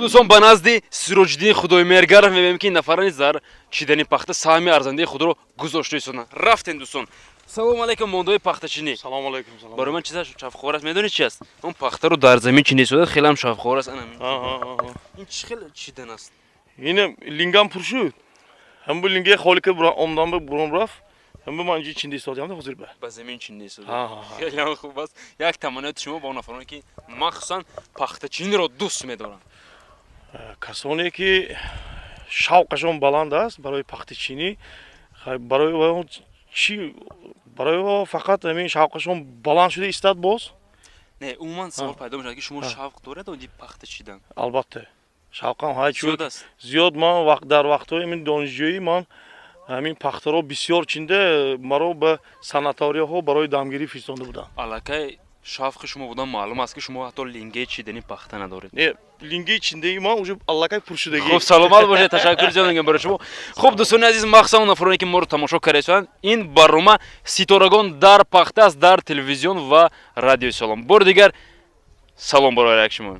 خوب دوستان به نزد سیروجدین خدایمهرگر میبینیم که نفرانی زر چیدنی پخته سهمی ارزنده خود رو گذاشته ایستادن. رفتین دوستان. سلام علیکم موندوی پخته چینی. سلام علیکم. سلام. برای من چیزا شفاخوار است میدونی چی است؟ اون پخته رو در زمین چینی شده خیلی هم شفاخوار است. این خیلی چیدن است. اینه لینگام پرشود. هم به لینگه خالی که عمدان به برون رفت. هم به منجی چیندی استادیم ده حضور به زمین چینی شده. خیلی هم خوب است. یک تمانیت شما با اون افرادی که مخصوصا پخته چینی رو دوست می‌دارن. کسانی که شوقشون بلند است برای پخته چینی برای اون چی برای فقط همین شوقشون بلند شده استاد باز نه عموما سوال پیدا میشه که شما شوق دارید اون پخته چیدن. البته شوقم های زیاد است. زیاد من وقت در وقت‌های من دانشجویی من همین پخته رو بسیار چینده مرا به ساناتوریاها برای دامگیری فرستاده بودن. الکی شوق شما بودن معلوم است که شما حتی لینگه چیدنی پخته ندارید. نه لینگه چیندگی ما اونجا الکی پرشدگی. خب سلامت باشید تشکر جان برای شما. خب دوستان عزیز مخصوصا اون افرادی که ما رو تماشا کردن این برنامه ستارگان در پخته است در تلویزیون و رادیو سلام. بار دیگر سلام برای شما.